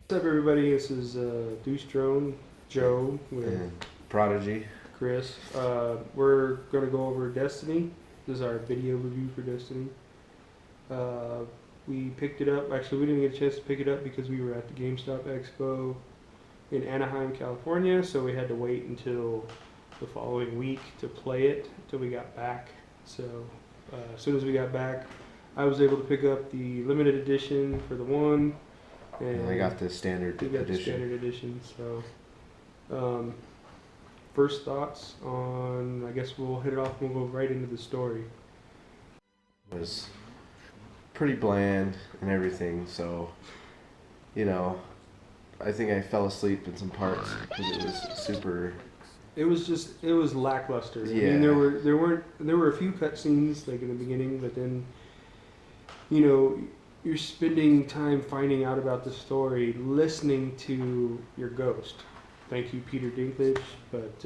What's up, everybody? This is Deuce Drone, Joe, with And Prodigy. Chris. We're going to go over Destiny. This is our video review for Destiny. We picked it up. Actually, we didn't get a chance to pick it up because we were at the GameStop Expo in Anaheim, California, so we had to wait until the following week to play it until we got back. So as soon as we got back, I was able to pick up the limited edition for the one. And I got the standard we got edition. the standard edition. So, first thoughts on? I guess we'll hit it off. We'll go right into the story. It was pretty bland and everything, so I think I fell asleep in some parts because it was super. It was lackluster. I Yeah. mean, there were a few cutscenes like in the beginning, but then you're spending time finding out about the story, listening to your ghost. Thank you, Peter Dinklage. But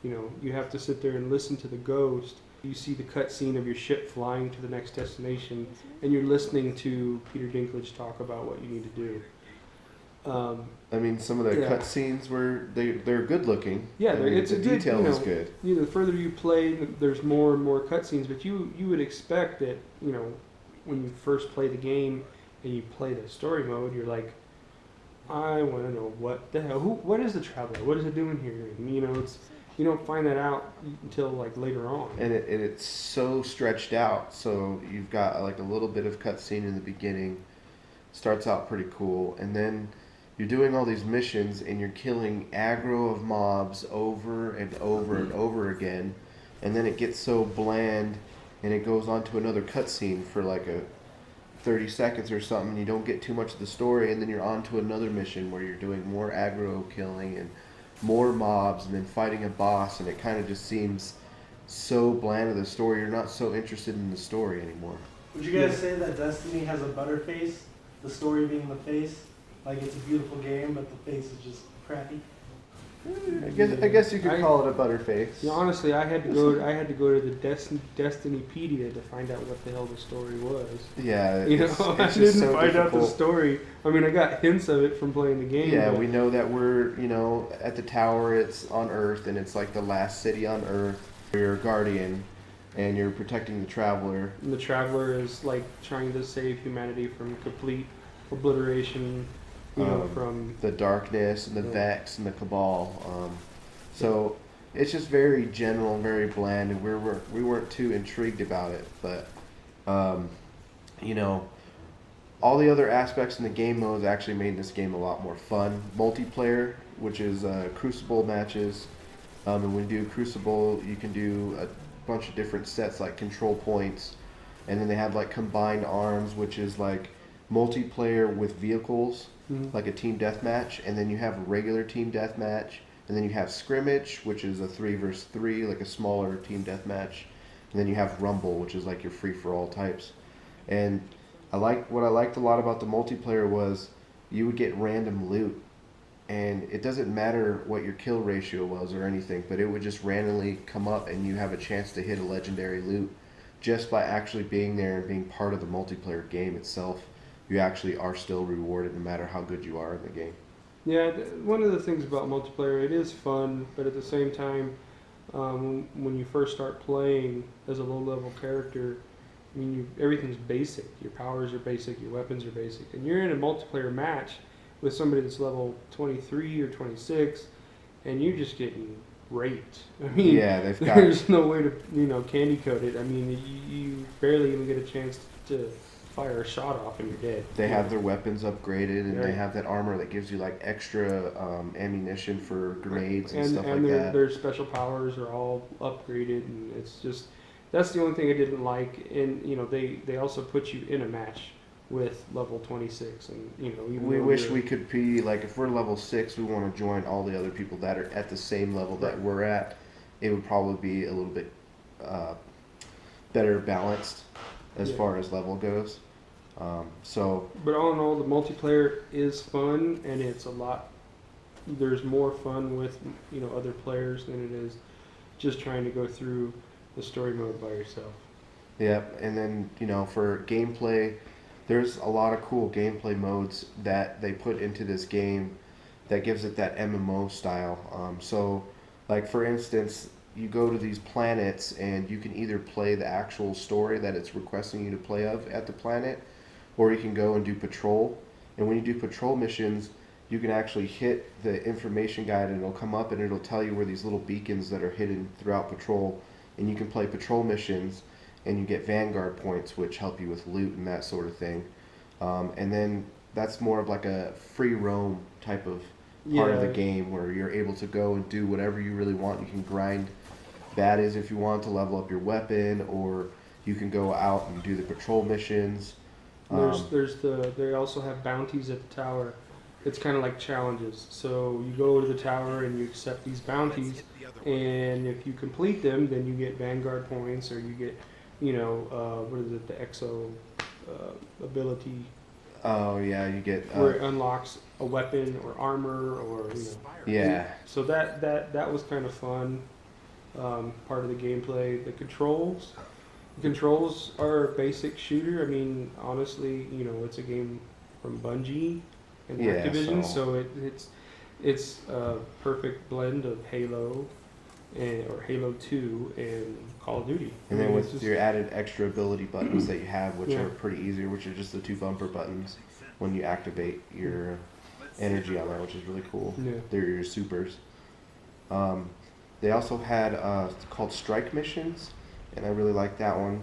you have to sit there and listen to the ghost. You see the cutscene of your ship flying to the next destination, and you're listening to Peter Dinklage talk about what you need to do. I mean, some of the Yeah. cutscenes they're good looking. Yeah, I mean, it's the a good, detail is good. The further you play, there's more and more cutscenes. But you would expect that when you first play the game and you play the story mode, you're like, I want to know what the hell. What is the Traveler? What is it doing here? And it's you don't find that out until like later on. And it's so stretched out. So you've got like a little bit of cutscene in the beginning. Starts out pretty cool, and then you're doing all these missions and you're killing aggro of mobs over and over and over again, and then it gets so bland and it goes on to another cutscene for like a 30 seconds or something, and you don't get too much of the story, and then you're on to another mission where you're doing more aggro killing and more mobs and then fighting a boss, and it kind of just seems so bland of the story. You're not so interested in the story anymore. Would you guys say that Destiny has a butter face? The story being the face? Like it's a beautiful game, but the face is just crappy? I guess you could call it a butterface. Honestly, I had to go to the Destinypedia to find out what the hell the story was. Yeah, I just didn't so find out the difficult. story. I mean, I got hints of it from playing the game. Yeah, but we know that we're, at the tower, it's on Earth, and it's like the last city on Earth. You're a guardian, and you're protecting the Traveler. And the Traveler is like trying to save humanity from complete obliteration. From the darkness and the Vex and the Cabal. So it's just very general and very bland, and we weren't too intrigued about it. But all the other aspects in the game modes actually made this game a lot more fun. Multiplayer, which is Crucible matches, and when you do Crucible, you can do a bunch of different sets like control points, and then they have like combined arms, which is like multiplayer with vehicles. Like a team deathmatch, and then you have a regular team deathmatch, and then you have scrimmage, which is a 3 versus 3, like a smaller team deathmatch, and then you have rumble, which is like your free for all types. And what I liked a lot about the multiplayer was you would get random loot, and it doesn't matter what your kill ratio was or anything, but it would just randomly come up, and you have a chance to hit a legendary loot just by actually being there and being part of the multiplayer game itself. You actually are still rewarded no matter how good you are in the game. Yeah, one of the things about multiplayer, it is fun, but at the same time, when you first start playing as a low-level character, I mean, everything's basic. Your powers are basic, your weapons are basic, and you're in a multiplayer match with somebody that's level 23 or 26, and you're just getting raped. I mean, yeah, there's no way to candy coat it. I mean, you barely even get a chance to fire a shot off and you're dead. They have their weapons upgraded, and Right. they have that armor that gives you like extra ammunition for grenades and stuff and like their, that. their special powers are all upgraded, and it's just that's the only thing I didn't like. And they also put you in a match with level 26, and even We though wish you're- we could be like, if we're level 6, we want to join all the other people that are at the same level that we're at. It would probably be a little bit better balanced as Yeah. far as level goes. So But all in all, the multiplayer is fun, and it's a lot. There's more fun with other players than it is just trying to go through. the story mode by yourself. Yep, and then for gameplay, there's a lot of cool gameplay modes that they put into this game that gives it that MMO style. So, like for instance, you go to these planets and you can either play the actual story that it's requesting you to play of at the planet, or you can go and do patrol. And when you do patrol missions, you can actually hit the information guide and it'll come up and it'll tell you where these little beacons that are hidden throughout patrol. And you can play patrol missions and you get Vanguard points, which help you with loot and that sort of thing. And then that's more of like a free roam type of part of the game where you're able to go and do whatever you really want. You can grind baddies if you want to level up your weapon, or you can go out and do the patrol missions. They also have bounties at the tower. It's kind of like challenges. So you go to the tower and you accept these bounties, and if you complete them, then you get Vanguard points, or you get, what is it, the Exo ability. Oh yeah, you get where it unlocks a weapon or armor, or yeah. So that was kind of fun. Part of the gameplay. The controls are a basic shooter. I mean, honestly, it's a game from Bungie and Activision, so it's a perfect blend of Halo or Halo 2 and Call of Duty. And then with your added extra ability buttons that you have, which are pretty easy, which are just the 2 bumper buttons when you activate your energy on there, which is really cool. Yeah. They're your supers. They also had called Strike Missions, and I really like that one.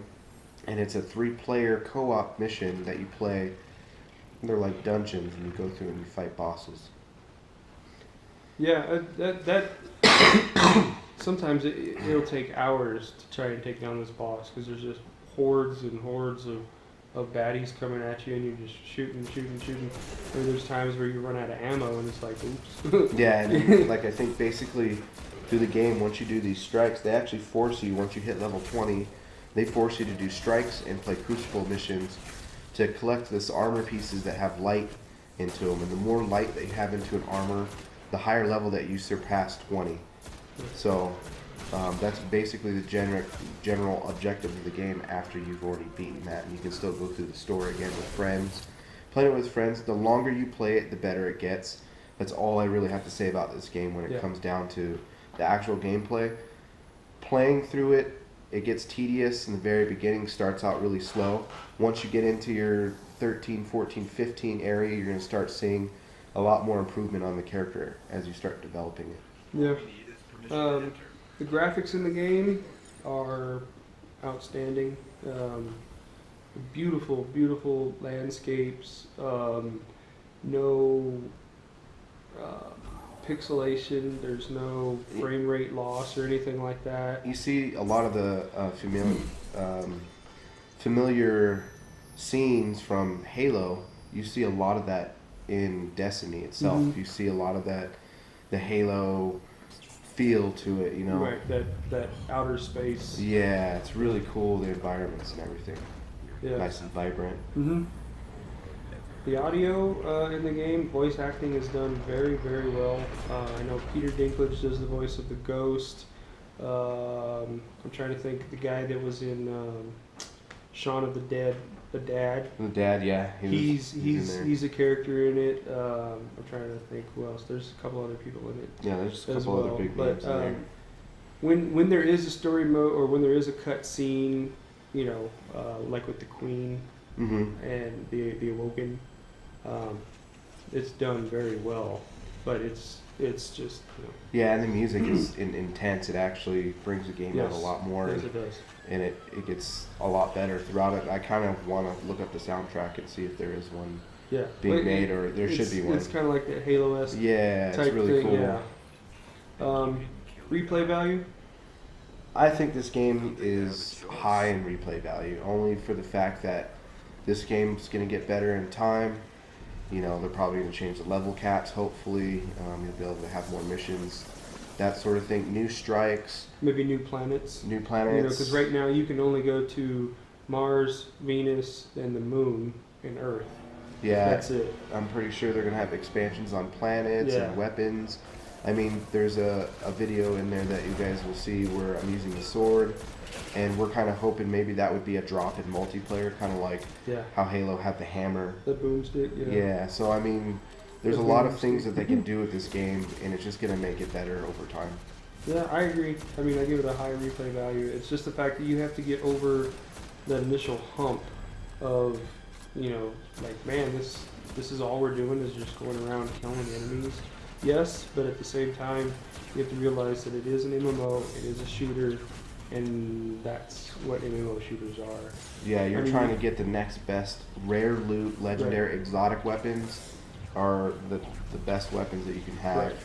And it's a 3-player co-op mission that you play. They're like dungeons, and you go through and you fight bosses. Yeah, that sometimes it'll take hours to try and take down this boss, because there's just hordes and hordes of baddies coming at you, and you're just shooting. And there's times where you run out of ammo, and it's like, oops. Yeah, and like I think basically through the game, once you do these strikes, they actually force you, once you hit level 20, they force you to do strikes and play Crucible missions to collect this armor pieces that have light into them. And the more light that you have into an armor, the higher level that you surpass 20. So that's basically the general objective of the game after you've already beaten that. And you can still go through the story again with friends. Playing it with friends, the longer you play it, the better it gets. That's all I really have to say about this game when it comes down to the actual gameplay. Playing through it, it gets tedious in the very beginning, starts out really slow. Once you get into your 13, 14, 15 area, you're going to start seeing a lot more improvement on the character as you start developing it. Yeah. The graphics in the game are outstanding. Beautiful, beautiful landscapes. No pixelation. There's no frame rate loss or anything like that. You see a lot of the familiar scenes from Halo. You see a lot of that in Destiny itself. Mm-hmm. You see a lot of that, the Halo feel to it, Right, that outer space. Yeah, it's really cool, the environments and everything. Yeah. Nice and vibrant. Mm-hmm. The audio in the game, voice acting is done very, very well. I know Peter Dinklage does the voice of the Ghost. I'm trying to think, the guy that was in Shaun of the Dead, the dad. The dad, yeah. He's in there. a character in it. I'm trying to think who else. There's a couple other people in it. Yeah, there's a as couple well. other big But names in there. when there is a story mode, or when there is a cut scene, like with the Queen Mm-hmm. and the Awoken, it's done very well. But it's just Yeah, and the music is intense. It actually brings the game out a Yes. lot more. Yes, it does. And it gets a lot better throughout it. I kind of want to look up the soundtrack and see if there is one Yeah, being But made, or there should be one. It's kind of like the Halo-esque Yeah, it's type really thing. cool. Yeah. Replay value. I think this game is high in replay value, only for the fact that this game's going to get better in time. They're probably going to change the level caps, hopefully. You'll be able to have more missions, that sort of thing. New strikes, Maybe new planets. new planets. Because right now you can only go to Mars, Venus, and the Moon, and Earth. Yeah, That's it. I'm pretty sure they're going to have expansions on planets Yeah. and weapons. I mean, there's a video in there that you guys will see where I'm using the sword, and we're kind of hoping maybe that would be a drop in multiplayer, kind of like Yeah. how Halo had the hammer. The boomstick. Yeah, so I mean, there's a The lot of boomstick. things that they can do with this game, and it's just going to make it better over time. Yeah, I agree. I mean, I give it a high replay value. It's just the fact that you have to get over that initial hump of, you know, like, man, this is all we're doing is just going around killing enemies. Yes, but at the same time, you have to realize that it is an MMO, it is a shooter, and that's what MMO shooters are. Yeah, you're I mean, trying to get the next best rare loot, legendary, exotic weapons are the best weapons that you can have. Right.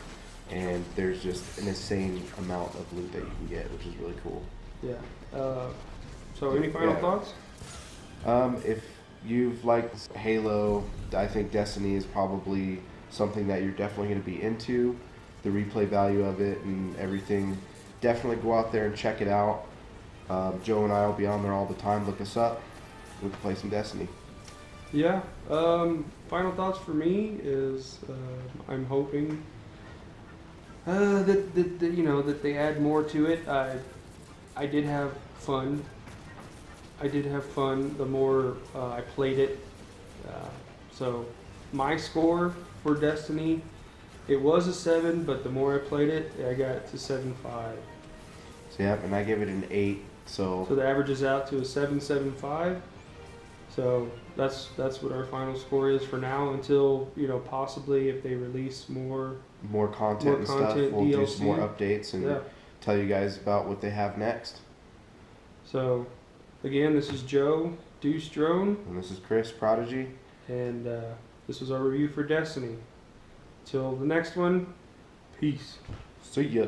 And there's just an insane amount of loot that you can get, which is really cool. Yeah. So, any final Yeah. thoughts? If you've liked Halo, I think Destiny is probably something that you're definitely going to be into. The replay value of it and everything. Definitely go out there and check it out. Joe and I will be on there all the time. Look us up. We can play some Destiny. Yeah. Final thoughts for me is I'm hoping that you know that they add more to it. I did have fun. The more I played it. So my score for Destiny, it was a 7, but the more I played it, I got it to 7.5. So yeah, and I give it an 8. So the average is out to a 7.75. So that's what our final score is for now until, you know, possibly if they release more. More content More and content, stuff. We'll do some more DLC. updates and Yeah. tell you guys about what they have next. So again, this is Joe Deuce Drone, And this is Chris Prodigy. and this was our review for Destiny. Till the next one, peace. See ya.